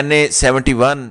NA 71,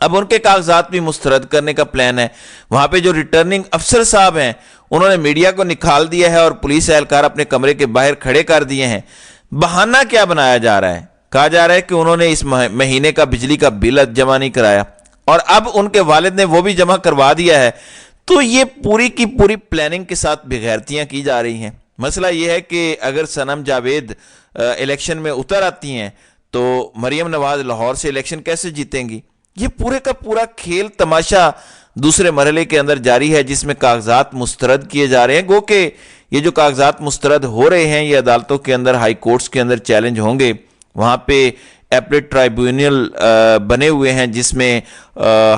اب ان کے کاغذات بھی مسترد کرنے کا پلان ہے۔ وہاں پہ جو ریٹرننگ افسر صاحب ہیں انہوں نے میڈیا کو نکال دیا ہے اور پولیس اہلکار اپنے کمرے کے باہر کھڑے کر دیے ہیں۔ بہانہ کیا بنایا جا رہا ہے؟ کہا جا رہا ہے کہ انہوں نے اس مہینے کا بجلی کا بل جمع نہیں کرایا اور اب ان کے والد نے وہ بھی جمع کروا دیا ہے۔ تو یہ پوری کی پوری پلاننگ کے ساتھ بغیرتیاں کی جا رہی ہیں۔ مسئلہ یہ ہے کہ اگر صنم جاوید الیکشن میں اتر آتی ہیں تو مریم نواز لاہور سے الیکشن کیسے جیتیں گی؟ یہ پورے کا پورا کھیل تماشا دوسرے مرحلے کے اندر جاری ہے جس میں کاغذات مسترد کیے جا رہے ہیں۔ گو کہ یہ جو کاغذات مسترد ہو رہے ہیں یہ عدالتوں کے اندر، ہائی کورٹس کے اندر چیلنج ہوں گے۔ وہاں پہ ایپلیٹ ٹرائیبیونل بنے ہوئے ہیں جس میں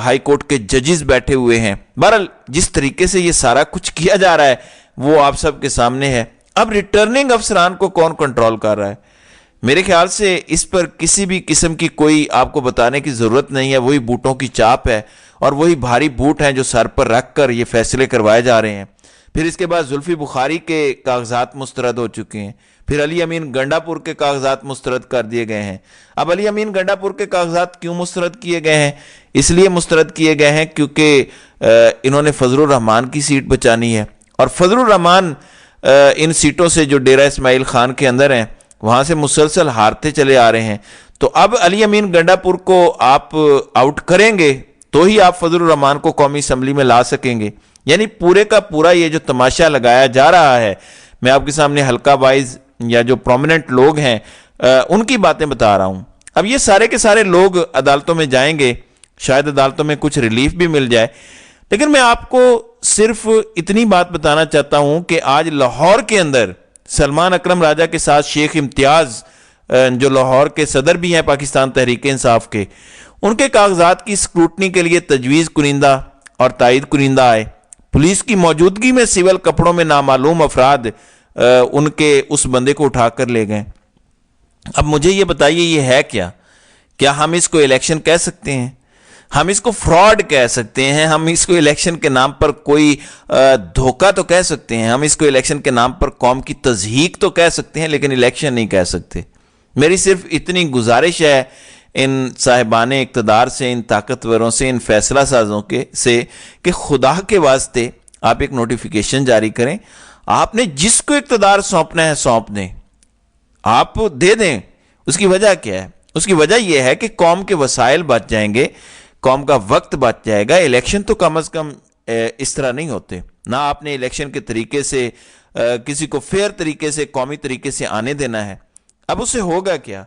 ہائی کورٹ کے ججز بیٹھے ہوئے ہیں۔ بہرحال جس طریقے سے یہ سارا کچھ کیا جا رہا ہے وہ آپ سب کے سامنے ہے۔ اب ریٹرننگ افسران کو کون کنٹرول کر رہا ہے؟ میرے خیال سے اس پر کسی بھی قسم کی کوئی آپ کو بتانے کی ضرورت نہیں ہے۔ وہی بوٹوں کی چاپ ہے اور وہی بھاری بوٹ ہیں جو سر پر رکھ کر یہ فیصلے کروائے جا رہے ہیں۔ پھر اس کے بعد زلفی بخاری کے کاغذات مسترد ہو چکے ہیں، پھر علی امین گنڈا پور کے کاغذات مسترد کر دیے گئے ہیں۔ اب علی امین گنڈا پور کے کاغذات کیوں مسترد کیے گئے ہیں؟ اس لیے مسترد کیے گئے ہیں کیونکہ انہوں نے فضل الرحمان کی سیٹ بچانی ہے، اور فضل الرحمان ان سیٹوں سے جو ڈیرہ اسماعیل خان کے اندر ہیں وہاں سے مسلسل ہارتے چلے آ رہے ہیں۔ تو اب علی امین گنڈا پور کو آپ آؤٹ کریں گے تو ہی آپ فضل الرحمان کو قومی اسمبلی میں لا سکیں گے۔ یعنی پورے کا پورا یہ جو تماشا لگایا جا رہا ہے، میں آپ کے سامنے حلقہ وائز یا جو پرومیننٹ لوگ ہیں ان کی باتیں بتا رہا ہوں۔ اب یہ سارے کے سارے لوگ عدالتوں میں جائیں گے، شاید عدالتوں میں کچھ ریلیف بھی مل جائے، لیکن میں آپ کو صرف اتنی بات بتانا چاہتا ہوں کہ آج لاہور کے اندر سلمان اکرم راجہ کے ساتھ شیخ امتیاز جو لاہور کے صدر بھی ہیں پاکستان تحریک انصاف کے، ان کے کاغذات کی اسکروٹنی کے لیے تجویز کنندہ اور تائید کنندہ آئے۔ پولیس کی موجودگی میں سول کپڑوں میں نامعلوم افراد ان کے اس بندے کو اٹھا کر لے گئے۔ اب مجھے یہ بتائیے یہ ہے کیا ہم اس کو الیکشن کہہ سکتے ہیں؟ ہم اس کو فراڈ کہہ سکتے ہیں؟ ہم اس کو الیکشن کے نام پر کوئی دھوکہ تو کہہ سکتے ہیں؟ ہم اس کو الیکشن کے نام پر قوم کی تضحیک تو کہہ سکتے ہیں، لیکن الیکشن نہیں کہہ سکتے۔ میری صرف اتنی گزارش ہے ان صاحبان اقتدار سے، ان طاقتوروں سے، ان فیصلہ سازوں سے کہ خدا کے واسطے آپ ایک نوٹیفیکیشن جاری کریں۔ آپ نے جس کو اقتدار سونپنا ہے سونپ دیں، آپ دے دیں۔ اس کی وجہ کیا ہے؟ اس کی وجہ یہ ہے کہ قوم کے وسائل بچ جائیں گے، قوم کا وقت بچ جائے گا۔ الیکشن تو کم از کم اس طرح نہیں ہوتے، نہ آپ نے الیکشن کے طریقے سے کسی کو فیئر طریقے سے، قومی طریقے سے آنے دینا ہے۔ اب اسے ہوگا کیا؟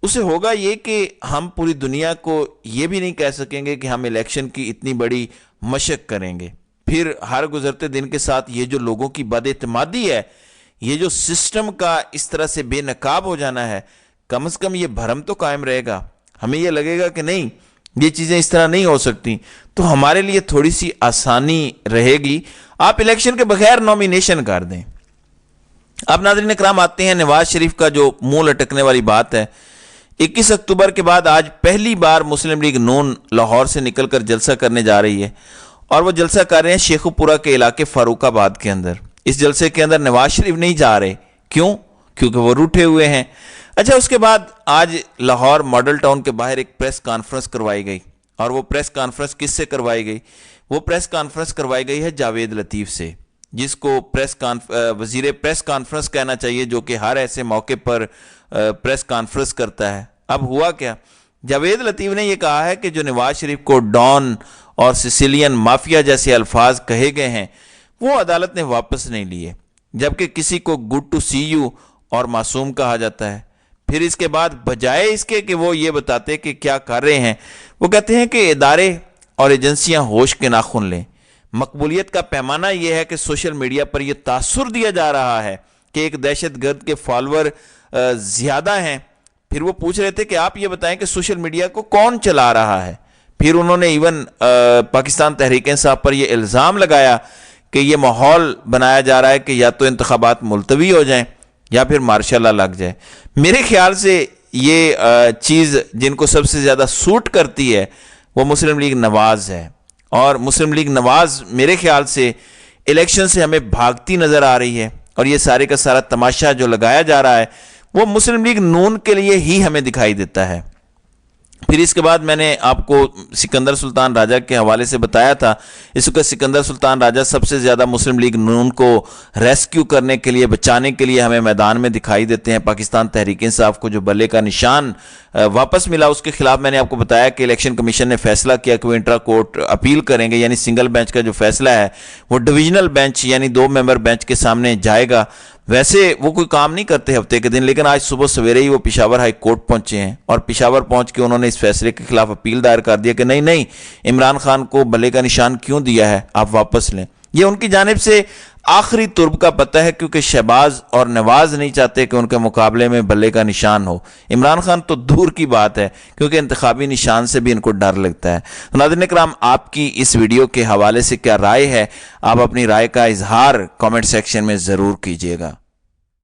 اسے ہوگا یہ کہ ہم پوری دنیا کو یہ بھی نہیں کہہ سکیں گے کہ ہم الیکشن کی اتنی بڑی مشق کریں گے۔ پھر ہر گزرتے دن کے ساتھ یہ جو لوگوں کی بد اعتمادی ہے، یہ جو سسٹم کا اس طرح سے بے نقاب ہو جانا ہے، کم از کم یہ بھرم تو قائم رہے گا۔ ہمیں یہ لگے گا کہ نہیں، یہ چیزیں اس طرح نہیں ہو سکتی، تو ہمارے لیے تھوڑی سی آسانی رہے گی۔ آپ الیکشن کے بغیر نومینیشن کر دیں۔ اب ناظرین اکرام آتے ہیں نواز شریف کا جو منہ لٹکنے والی بات ہے۔ 21 اکتوبر کے بعد آج پہلی بار مسلم لیگ نون لاہور سے نکل کر جلسہ کرنے جا رہی ہے، اور وہ جلسہ کر رہے ہیں شیخو پورہ کے علاقے فاروق آباد کے اندر۔ اس جلسے کے اندر نواز شریف نہیں جا رہے، کیوں؟ کیونکہ وہ روٹھے ہوئے ہیں۔ اچھا، اس کے بعد آج لاہور ماڈل ٹاؤن کے باہر ایک پریس کانفرنس کروائی گئی، اور وہ پریس کانفرنس کس سے کروائی گئی؟ وہ پریس کانفرنس کروائی گئی ہے جاوید لطیف سے، جس کو وزیر پریس کانفرنس کہنا چاہیے، جو کہ ہر ایسے موقع پر پریس کانفرنس کرتا ہے۔ اب ہوا کیا؟ جاوید لطیف نے یہ کہا ہے کہ جو نواز شریف کو ڈان اور سسیلین مافیا جیسے الفاظ کہے گئے ہیں وہ عدالت نے واپس نہیں لیے، جبکہ کسی کو گڈ ٹو سی یو اور معصوم کہا جاتا ہے۔ پھر اس کے بعد بجائے اس کے کہ وہ یہ بتاتے کہ کیا کر رہے ہیں، وہ کہتے ہیں کہ ادارے اور ایجنسیاں ہوش کے ناخن لیں۔ مقبولیت کا پیمانہ یہ ہے کہ سوشل میڈیا پر یہ تاثر دیا جا رہا ہے کہ ایک دہشت گرد کے فالوور زیادہ ہیں۔ پھر وہ پوچھ رہے تھے کہ آپ یہ بتائیں کہ سوشل میڈیا کو کون چلا رہا ہے۔ پھر انہوں نے ایون پاکستان تحریک انصاف پر یہ الزام لگایا کہ یہ ماحول بنایا جا رہا ہے کہ یا تو انتخابات ملتوی ہو جائیں یا پھر مارشل لا لگ جائے۔ میرے خیال سے یہ چیز جن کو سب سے زیادہ سوٹ کرتی ہے وہ مسلم لیگ نواز ہے، اور مسلم لیگ نواز میرے خیال سے الیکشن سے ہمیں بھاگتی نظر آ رہی ہے، اور یہ سارے کا سارا تماشا جو لگایا جا رہا ہے وہ مسلم لیگ نون کے لیے ہی ہمیں دکھائی دیتا ہے۔ پھر اس کے بعد میں نے آپ کو سکندر سلطان راجہ کے حوالے سے بتایا تھا، اس وقت سکندر سلطان راجہ سب سے زیادہ مسلم لیگ نون کو ریسکیو کرنے کے لیے، بچانے کے لیے ہمیں میدان میں دکھائی دیتے ہیں۔ پاکستان تحریک انصاف کو جو بلے کا نشان واپس ملا، اس کے خلاف میں نے آپ کو بتایا کہ الیکشن کمیشن نے فیصلہ کیا کہ وہ انٹرا کورٹ اپیل کریں گے، یعنی سنگل بینچ کا جو فیصلہ ہے وہ ڈویژنل بینچ یعنی 2 ممبر بینچ کے سامنے جائے گا۔ ویسے وہ کوئی کام نہیں کرتے ہفتے کے دن، لیکن آج صبح سویرے ہی وہ پشاور ہائی کورٹ پہنچے ہیں، اور پشاور پہنچ کے انہوں نے اس فیصلے کے خلاف اپیل دائر کر دیا کہ نہیں عمران خان کو بلے کا نشان کیوں دیا ہے، آپ واپس لیں۔ یہ ان کی جانب سے آخری ترب کا پتہ ہے، کیونکہ شہباز اور نواز نہیں چاہتے کہ ان کے مقابلے میں بلے کا نشان ہو۔ عمران خان تو دور کی بات ہے، کیونکہ انتخابی نشان سے بھی ان کو ڈر لگتا ہے۔ تو ناظرین کرام، آپ کی اس ویڈیو کے حوالے سے کیا رائے ہے؟ آپ اپنی رائے کا اظہار کامنٹ سیکشن میں ضرور کیجیے گا۔